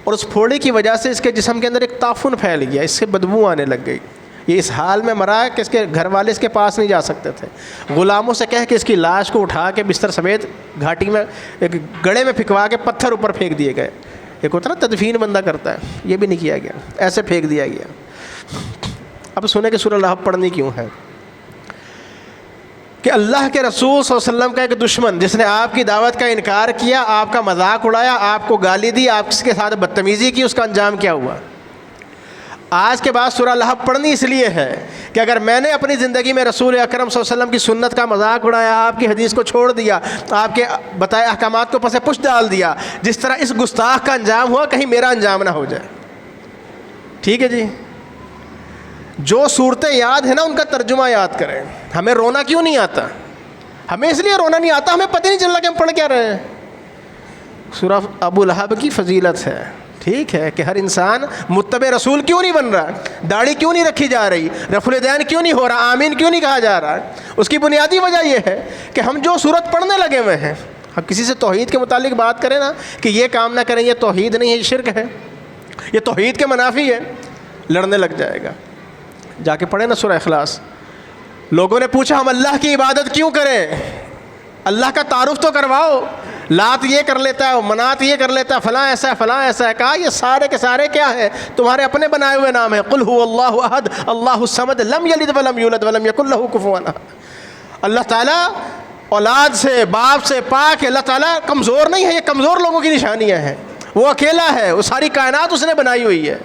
اور اس پھوڑے کی وجہ سے اس کے جسم کے اندر ایک تعفن پھیل گیا، اس سے بدبو آنے لگ گئی. یہ اس حال میں مرا ہے کہ اس کے گھر والے اس کے پاس نہیں جا سکتے تھے. غلاموں سے کہہ کے اس کی لاش کو اٹھا کے بستر سمیت گھاٹی میں ایک گڑھے میں پھینکوا کے پتھر اوپر پھینک دیے گئے. ایک ہوتا نا تدفین بندہ کرتا ہے، یہ بھی نہیں کیا گیا، ایسے پھینک دیا گیا. اب سنیں کہ سورہ لہب پڑھنی کیوں ہے؟ کہ اللہ کے رسول صلی اللہ علیہ وسلم کا ایک دشمن جس نے آپ کی دعوت کا انکار کیا، آپ کا مذاق اڑایا، آپ کو گالی دی، آپ کے ساتھ بدتمیزی کی، اس کا انجام کیا ہوا؟ آج کے بعد سورہ لہب پڑھنی اس لیے ہے کہ اگر میں نے اپنی زندگی میں رسول اکرم صلی اللہ علیہ وسلم کی سنت کا مذاق اڑایا، آپ کی حدیث کو چھوڑ دیا، آپ کے بتائے احکامات کو پس پش ڈال دیا، جس طرح اس گستاخ کا انجام ہوا، کہیں میرا انجام نہ ہو جائے. ٹھیک ہے جی. جو صورتیں یاد ہیں نا ان کا ترجمہ یاد کریں. ہمیں رونا کیوں نہیں آتا؟ ہمیں اس لیے رونا نہیں آتا، ہمیں پتہ نہیں چل رہا کہ ہم پڑھ کیا رہے ہیں. سورہ ابو لہب کی فضیلت ہے. ٹھیک ہے کہ ہر انسان متبع رسول کیوں نہیں بن رہا، داڑھی کیوں نہیں رکھی جا رہی، رفع الدین کیوں نہیں ہو رہا، آمین کیوں نہیں کہا جا رہا. اس کی بنیادی وجہ یہ ہے کہ ہم جو صورت پڑھنے لگے ہوئے ہیں. ہم کسی سے توحید کے متعلق بات کریں نا کہ یہ کام نہ کریں، یہ توحید نہیں ہے، یہ شرک ہے، یہ توحید کے منافی ہے، لڑنے لگ جائے گا. جا کے پڑھیں نا سورہ اخلاص. لوگوں نے پوچھا ہم اللہ کی عبادت کیوں کریں؟ اللہ کا تعارف تو کرواؤ. لات یہ کر لیتا ہے، منات یہ کر لیتا ہے، فلاں ایسا ہے، فلاں ایسا ہے. کہا یہ سارے کے سارے کیا ہیں؟ تمہارے اپنے بنائے ہوئے نام ہیں. قل هو اللہ احد اللہ الصمد لم یلد ولم یولد ولم یکن له کفوا احد. اللہ تعالیٰ اولاد سے، باپ سے پاک ہے. اللہ تعالیٰ کمزور نہیں ہے، یہ کمزور لوگوں کی نشانیاں ہیں. وہ اکیلا ہے، وہ ساری کائنات اس نے بنائی ہوئی ہے.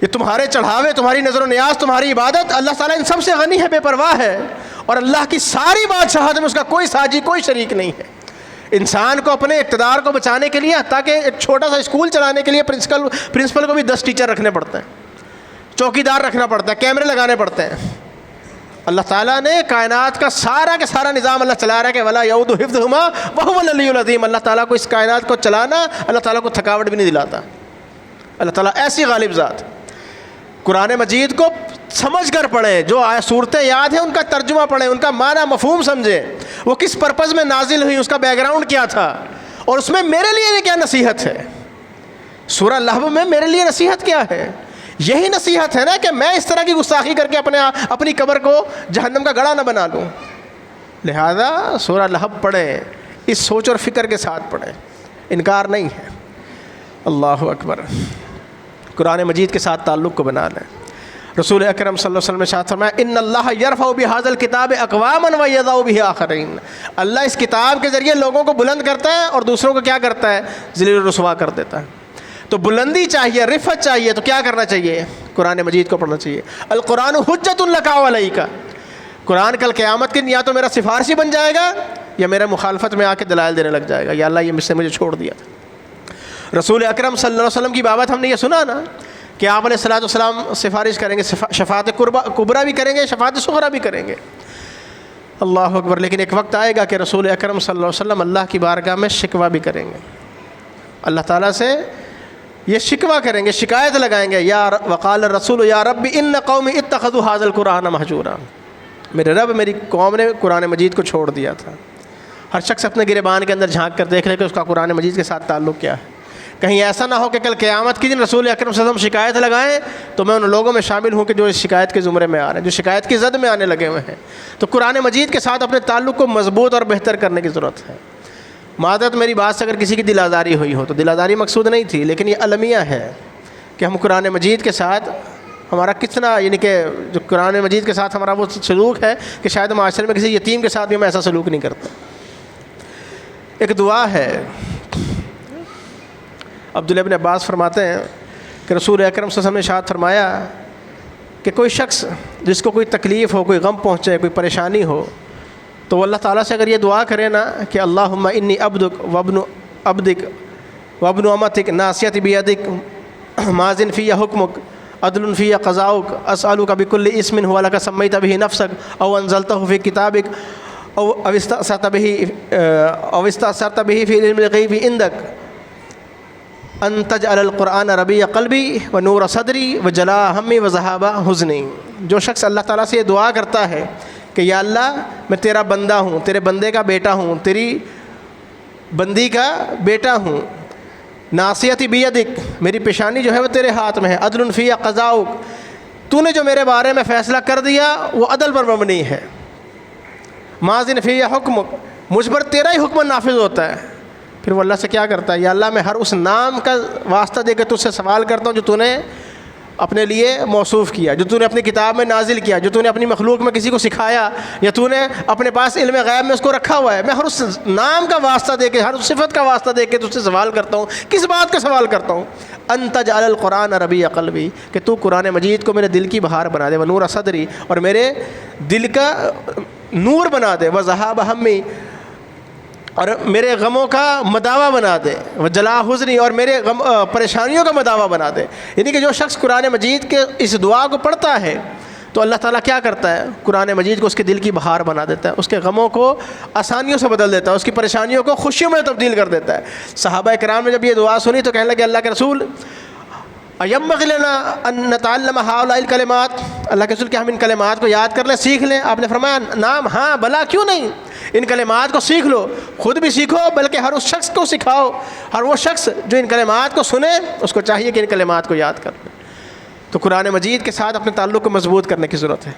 یہ تمہارے چڑھاوے، تمہاری نظر و نیاز، تمہاری عبادت، اللہ تعالیٰ ان سب سے غنی ہے، بے پرواہ ہے. اور اللہ کی ساری بادشاہت میں اس کا کوئی ساجی، کوئی شریک نہیں ہے. انسان کو اپنے اقتدار کو بچانے کے لیے تاکہ ایک چھوٹا سا اسکول چلانے کے لیے پرنسپل کو بھی 10 ٹیچر رکھنے پڑتے ہیں، چوکیدار رکھنا پڑتا ہے، کیمرے لگانے پڑتے ہیں. اللہ تعالیٰ نے کائنات کا سارا کے سارا نظام اللہ چلا رہا ہے کہ ولا یعود حفظہما وہو العلی العظیم. اللہ تعالیٰ کو اس کائنات کو چلانا، اللہ تعالیٰ کو تھکاوٹ بھی نہیں دلاتا. اللہ تعالیٰ ایسی غالب ذات. قرآن مجید کو سمجھ کر پڑھیں، جو صورتیں یاد ہیں ان کا ترجمہ پڑھیں، ان کا معنی مفہوم سمجھیں، وہ کس پرپز میں نازل ہوئی، اس کا بیک گراؤنڈ کیا تھا، اور اس میں میرے لیے کیا نصیحت ہے. سورہ لہب میں میرے لیے نصیحت کیا ہے؟ یہی نصیحت ہے نا کہ میں اس طرح کی گستاخی کر کے اپنی قبر کو جہنم کا گڑھا نہ بنا لوں. لہذا سورہ لہب پڑھیں، اس سوچ اور فکر کے ساتھ پڑھیں، انکار نہیں ہے. اللہ اکبر. قرآن مجید کے ساتھ تعلق کو بنا لیں. رسول اکرم صلی اللہ علیہ وسلم نے ارشاد فرمایا ان اللہ یرفع بہذا الکتاب اقواما ویضع به آخرین. اللہ اس کتاب کے ذریعے لوگوں کو بلند کرتا ہے اور دوسروں کو کیا کرتا ہے؟ ذلیل و رسوا کر دیتا ہے. تو بلندی چاہیے، رفعت چاہیے تو کیا کرنا چاہیے؟ قرآن مجید کو پڑھنا چاہیے. القرآن حجت لک علیک. قرآن کل قیامت کے یا تو میرا سفارشی بن جائے گا یا میرے مخالفت میں آ کے دلائل دینے لگ جائے گا، یا اللہ یہ مجھ سے مجھے چھوڑ دیا تھا. رسول اکرم صلی اللہ علیہ وسلم کی بابت ہم نے یہ سنا نا کہ آپ علیہ الصلوۃ والسلام سفارش کریں گے، شفاعت کبریٰ بھی کریں گے، شفاعت صغریٰ بھی کریں گے. اللہ اکبر. لیکن ایک وقت آئے گا کہ رسول اکرم صلی اللہ علیہ وسلم اللہ کی بارگاہ میں شکوہ بھی کریں گے، اللہ تعالیٰ سے یہ شکوہ کریں گے، شکایت لگائیں گے. وقال الرسول یا رب ان قومی اتخذوا ھذا القرآن مہجورا. میرے رب، میری قوم نے قرآن مجید کو چھوڑ دیا تھا. ہر شخص اپنے گریبان کے اندر جھانک کر دیکھ لے کہ اس کا قرآن مجید کے ساتھ تعلق کیا ہے. کہیں ایسا نہ ہو کہ کل قیامت کے دن رسول اکرم صلی اللہ علیہ وسلم شکایت لگائیں تو میں ان لوگوں میں شامل ہوں کہ جو اس شکایت کے زمرے میں آ رہے ہیں، جو شکایت کی زد میں آنے لگے ہوئے ہیں. تو قرآن مجید کے ساتھ اپنے تعلق کو مضبوط اور بہتر کرنے کی ضرورت ہے. معذرت میری بات سے اگر کسی کی دل آزاری ہوئی ہو تو دل آزاری مقصود نہیں تھی، لیکن یہ المیہ ہے کہ ہم قرآن مجید کے ساتھ ہمارا کتنا، یعنی کہ جو قرآن مجید کے ساتھ ہمارا وہ سلوک ہے کہ شاید معاشرے میں کسی یتیم کے ساتھ بھی ہم ایسا سلوک نہیں کرتے. ایک دعا ہے، عبداللہ ابن عباس فرماتے ہیں کہ رسول اکرم صلی اللہ علیہ وسلم نے ارشاد فرمایا کہ کوئی شخص جس کو کوئی تکلیف ہو، کوئی غم پہنچے، کوئی پریشانی ہو، تو وہ اللہ تعالیٰ سے اگر یہ دعا کرے نا کہ اللہم انی عبدک وابن عبدک وابن امتک ناصیتی بیدک ماضٍ فی حکمک عدل فی قضاؤک اسألک بکل اسم هو لک سمیت بہ نفسک او انزلتہ فی کتابک او استأثرت بہ فی علم الغیب عندک ان تجعل القرآن ربیع قلبی و نور صدری و جلاء ہمی و ذہاب حزنی. جو شخص اللہ تعالیٰ سے یہ دعا کرتا ہے کہ یا اللہ میں تیرا بندہ ہوں، تیرے بندے کا بیٹا ہوں، تیری بندی کا بیٹا ہوں، ناصیتی بیدک، میری پیشانی جو ہے وہ تیرے ہاتھ میں ہے، عدل فی قضاؤک، تو نے جو میرے بارے میں فیصلہ کر دیا وہ عدل پر مبنی ہے، ماضٍ فی حکمک، مجھ پر تیرا ہی حکم نافذ ہوتا ہے. پھر وہ اللہ سے کیا کرتا ہے، یا اللہ میں ہر اس نام کا واسطہ دے کے تجھ سے سوال کرتا ہوں جو تو نے اپنے لیے موصوف کیا، جو تو نے اپنی کتاب میں نازل کیا، جو تو نے اپنی مخلوق میں کسی کو سکھایا یا تو نے اپنے پاس علم غیب میں اس کو رکھا ہوا ہے. میں ہر اس نام کا واسطہ دے کے، ہر اس صفت کا واسطہ دے کے تجھ سے سوال کرتا ہوں. کس بات کا سوال کرتا ہوں؟ ان تجعل القرآن ربیع قلبی، کہ تو قرآن مجید کو میرے دل کی بہار بنا دے، و نور صدری، اور میرے دل کا نور بنا دے، و ذہاب ہمی، اور میرے غموں کا مداوا بنا دے، و جلاء حزنی، اور میرے پریشانیوں کا مداوا بنا دے. یعنی کہ جو شخص قرآن مجید کے اس دعا کو پڑھتا ہے تو اللہ تعالیٰ کیا کرتا ہے، قرآن مجید کو اس کے دل کی بہار بنا دیتا ہے، اس کے غموں کو آسانیوں سے بدل دیتا ہے، اس کی پریشانیوں کو خوشیوں میں تبدیل کر دیتا ہے. صحابہ کرام نے جب یہ دعا سنی تو کہنے لگے اللہ کے رسول اَيَنبَغِي لَنَا أَن نَّتَعَلَّمَ هَؤُلَاءِ الْكَلِمَاتِ، اللہ کے رسول کہ ہم ان کلمات کو یاد کر لیں، سیکھ لیں؟ آپ نے فرمایا نام، ہاں بلا، کیوں نہیں، ان کلمات کو سیکھ لو، خود بھی سیکھو بلکہ ہر اس شخص کو سکھاؤ. ہر وہ شخص جو ان کلمات کو سنے اس کو چاہیے کہ ان کلمات کو یاد کر لیں. تو قرآن مجید کے ساتھ اپنے تعلق کو مضبوط کرنے کی ضرورت ہے.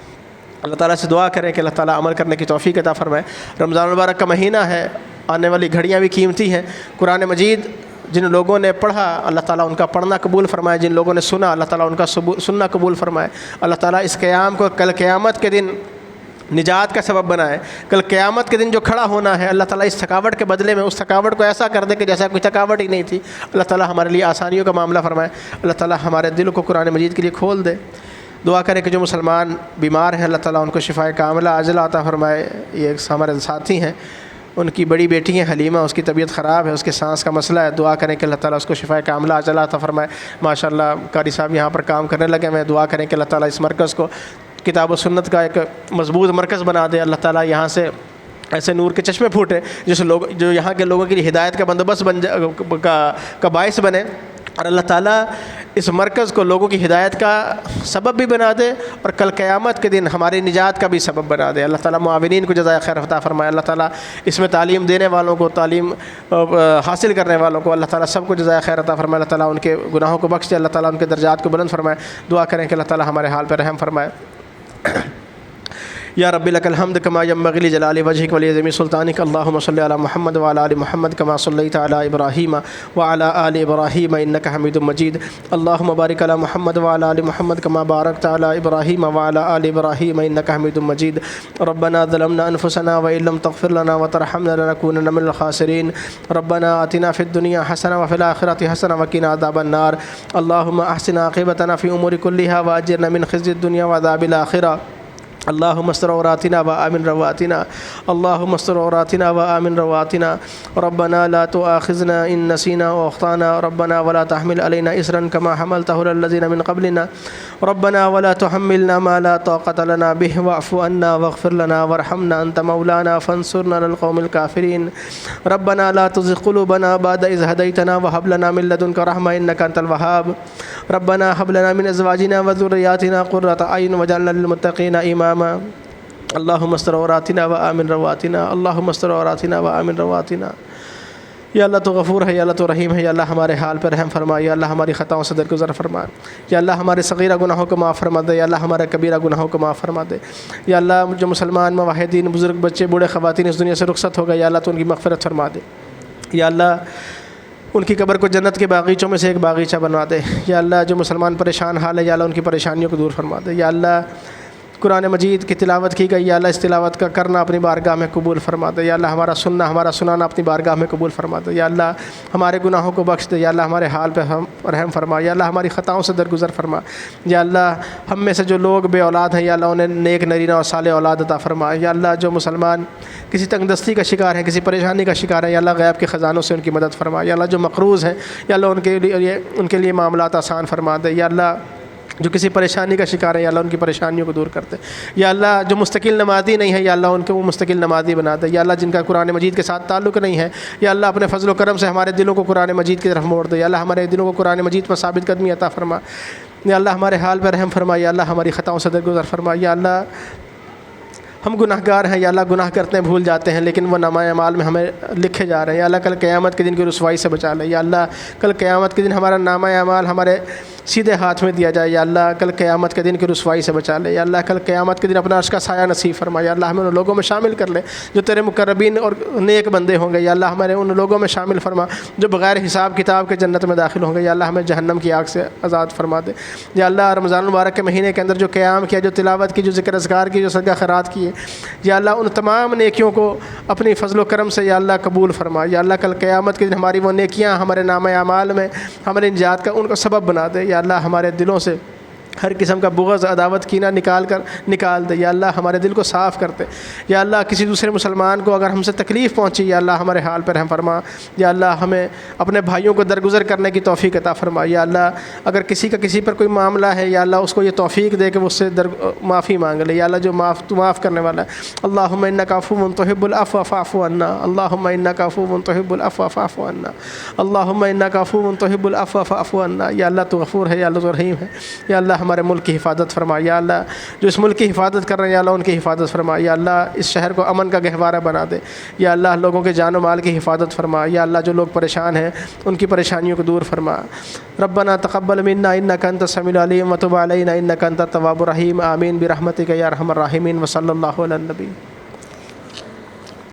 اللہ تعالیٰ سے دعا کریں کہ اللہ تعالیٰ عمل کرنے کی توفیق عطا فرمائے. رمضان المبارک کا مہینہ ہے، آنے والی گھڑیاں بھی قیمتی ہیں. قرآن مجید جن لوگوں نے پڑھا اللہ تعالیٰ ان کا پڑھنا قبول فرمائے، جن لوگوں نے سنا اللہ تعالیٰ ان کا سننا قبول فرمائے. اللہ تعالیٰ اس قیام کو کل قیامت کے دن نجات کا سبب بنائے. کل قیامت کے دن جو کھڑا ہونا ہے اللہ تعالیٰ اس تھکاوٹ کے بدلے میں اس تھکاوٹ کو ایسا کر دے کہ جیسا کوئی تھکاوٹ ہی نہیں تھی. اللہ تعالیٰ ہمارے لیے آسانیوں کا معاملہ فرمائے. اللہ تعالیٰ ہمارے دل کو قرآن مجید کے لیے کھول دے. دعا کریں کہ جو مسلمان بیمار ہیں اللہ تعالیٰ ان کو شفائے کاملہ عاجلہ عطا فرمائے. یہ ہمارے ساتھی ہیں، ان کی بڑی بیٹی ہے حلیمہ، اس کی طبیعت خراب ہے، اس کے سانس کا مسئلہ ہے. دعا کریں کہ اللہ تعالیٰ اس کو شفائے کاملہ عاجلہ عطا فرمائے. ماشاءاللہ قاری صاحب یہاں پر کام کرنے لگے ہیں. دعا کریں کہ اللہ تعالیٰ اس مرکز کو کتاب و سنت کا ایک مضبوط مرکز بنا دے. اللہ تعالیٰ یہاں سے ایسے نور کے چشمے پھوٹے جو یہاں کے لوگوں کے لیے ہدایت کا بندوبست کا باعث بنے. اور اللہ تعالیٰ اس مرکز کو لوگوں کی ہدایت کا سبب بھی بنا دے اور کل قیامت کے دن ہماری نجات کا بھی سبب بنا دے. اللہ تعالیٰ معاونین کو جزائے خیر عطا فرمائے. اللہ تعالیٰ اس میں تعلیم دینے والوں کو، تعلیم حاصل کرنے والوں کو اللہ تعالیٰ سب کو جزائے خیر عطا فرمائے. اللہ تعالیٰ ان کے گناہوں کو بخش دے. اللہ تعالیٰ ان کے درجات کو بلند فرمائے. دعا کریں کہ اللہ تعالیٰ ہمارے حال پہ رحم فرمائے. یا رب لک الحمد کما ینبغی لجلال وجهک ولیعظیم سلطانک. اللہم صلی علی محمد وعلی آل محمد کما صلیت علی ابراہیم وعلی آل ابراہیم انک حمید مجید. اللہم بارک علی محمد وعلی آل محمد کما بارکت علی ابراہیم وعلی آل ابراہیم انک حمید مجید. ربنا ظلمنا انفسنا وان لم تغفر لنا وترحمنا لنکونن من الخاسرین. ربنا آتنا فی الدنیا حسنہ وفی الآخرۃ حسنہ وقنا عذاب النار. اللہم احسن عاقبتنا فی امور کلها واجرنا من خزي الدنیا وعذاب الآخرہ. اللهم استر عوراتنا وآمن رواتنا اللهم استر عوراتنا وآمن رواتنا ربنا لا تؤاخذنا إن نسينا وأخطأنا ربنا ولا تحمل علينا إصرا كما حملته على الذين من قبلنا ربنا ولا تحملنا ما لا طاقة لنا به واعف عنا واغفر لنا وارحمنا أنت مولانا فانصرنا على القوم الكافرين ربنا لا تزغ قلوبنا بعد إذ هديتنا وهب لنا من لدنك رحمة إنك أنت الوهاب ربنا هب لنا من أزواجنا وذرياتنا قرة أعين واجعلنا للمتقين إماما اللهم استر عوراتنا وآمن رواتنا اللهم استر عوراتنا وآمن رواتنا یا اللہ تو غفور ہے، یا اللہ تو رحیم ہے، یا اللہ ہمارے حال پر رحم فرما، یا اللہ ہماری خطاؤں سے درگزر فرما، یا اللہ ہمارے صغیرہ گناہوں کو معاف فرما دے، یا اللہ ہمارے کبیرہ گناہوں کو معاف فرما دے، یا اللہ جو مسلمان موحدین بزرگ بچے بوڑھے خواتین اس دنیا سے رخصت ہو گئے، یا اللہ تو ان کی مغفرت فرما دے، یا اللہ ان کی قبر کو جنت کے باغیچوں میں سے ایک باغیچہ بنوا دے، یا اللہ جو مسلمان پریشان حال ہے یا اللہ ان کی پریشانیوں کو دور فرما دے، یا اللہ قرآن مجید کی تلاوت کی گئی، یا اللہ اس تلاوت کا کرنا اپنی بارگاہ میں قبول فرما دے، یا اللہ ہمارا سننا ہمارا سنانا اپنی بارگاہ میں قبول فرما دے، یا اللہ ہمارے گناہوں کو بخش دے، یا اللہ ہمارے حال پہ رحم فرما، یا اللہ ہماری خطاؤں سے درگزر فرما، یا اللہ ہم میں سے جو لوگ بے اولاد ہیں یا اللہ انہیں نیک نرینہ اور صالح اولاد عطا فرما، یا اللہ جو مسلمان کسی تنگ دستی کا شکار ہیں، کسی پریشانی کا شکار ہے، یا اللہ غیب کے خزانوں سے ان کی مدد فرما، یا اللہ جو مقروض ہیں یا اللہ ان کے لیے معاملات آسان فرما دے، یا اللہ جو کسی پریشانی کا شکار ہے یا اللہ ان کی پریشانیوں کو دور کرتے، یا اللہ جو مستقل نمازی نہیں ہے یا اللہ ان کو وہ مستقل نمازی بنا دے، یا اللہ جن کا قرآن مجید کے ساتھ تعلق نہیں ہے یا اللہ اپنے فضل و کرم سے ہمارے دلوں کو قرآن مجید کی طرف موڑ دے، یا اللہ ہمارے دلوں کو قرآن مجید پر ثابت قدمی عطا فرما، یا اللہ ہمارے حال پر رحم فرما، یا اللہ ہماری خطاؤں سے درگزر فرما، یا اللہ ہم گناہ گار ہیں یا اللہ گناہ کرتے ہیں بھول جاتے ہیں لیکن وہ نامہ اعمال میں ہمیں لکھے جا رہے ہیں، یا اللہ کل قیامت کے دن کی رسوائی سے بچا لے، یا اللہ کل قیامت کے دن ہمارا نامہ اعمال ہمارے سیدھے ہاتھ میں دیا جائے، یا اللہ کل قیامت کے دن کی رسوائی سے بچا لے، یا اللہ کل قیامت کے دن اپنا عرش کا سایہ نصیب فرما، یا اللہ ہمیں ان لوگوں میں شامل کر لے جو تیرے مقربین اور نیک بندے ہوں گے، یا اللہ ہمارے ان لوگوں میں شامل فرما جو بغیر حساب کتاب کے جنت میں داخل ہوں گے، یا اللہ ہمیں جہنم کی آگ سے آزاد فرما دے، یا اللہ رمضان المبارک کے مہینے کے اندر جو قیام کیا، جو تلاوت کی، جو ذکر اذکار کی، جو صدقہ خیرات کیے، یا اللہ ان تمام نیکیوں کو اپنی فضل و کرم سے یا اللہ قبول فرما، یا اللہ کل قیامت کے دن ہماری وہ نیکیاں ہمارے نامہ اعمال میں ہمارے نجات کا ان کا سبب بنا دے، یا اللہ ہمارے دلوں سے ہر قسم کا بغض عداوت کینہ نکال دے، یا اللہ ہمارے دل کو صاف کر دے، یا اللہ کسی دوسرے مسلمان کو اگر ہم سے تکلیف پہنچی یا اللہ ہمارے حال پر رحم فرما، یا اللہ ہمیں اپنے بھائیوں کو درگزر کرنے کی توفیق عطا فرما، یا اللہ اگر کسی کا کسی پر کوئی معاملہ ہے یا اللہ اس کو یہ توفیق دے کہ وہ اس سے معافی مانگ لے، یا اللہ جو تو معاف کرنے والا ہے، اللہم انک عفو تحب العفو فاعف عنا، اللہم انک عفو تحب العفو فاعف عنا، اللہم انک عفو تحب العفو فاعف عنا، یا اللہ تو غفور ہے، یا اللہ تو رحیم ہے، یا اللہ ہمارے ملک کی حفاظت فرما، یا اللہ جو اس ملک کی حفاظت کر رہے ہیں یا اللہ ان کی حفاظت فرما، یا اللہ اس شہر کو امن کا گہوارہ بنا دے، یا اللہ لوگوں کے جان و مال کی حفاظت فرما، یا اللہ جو لوگ پریشان ہیں ان کی پریشانیوں کو دور فرما، ربنا تقبل منا انک انت السمیع العلیم وتب علینا انک انت التواب الرحیم، آمین برحمتک یا ارحم الراحمین، وصلی اللہ علی النبی۔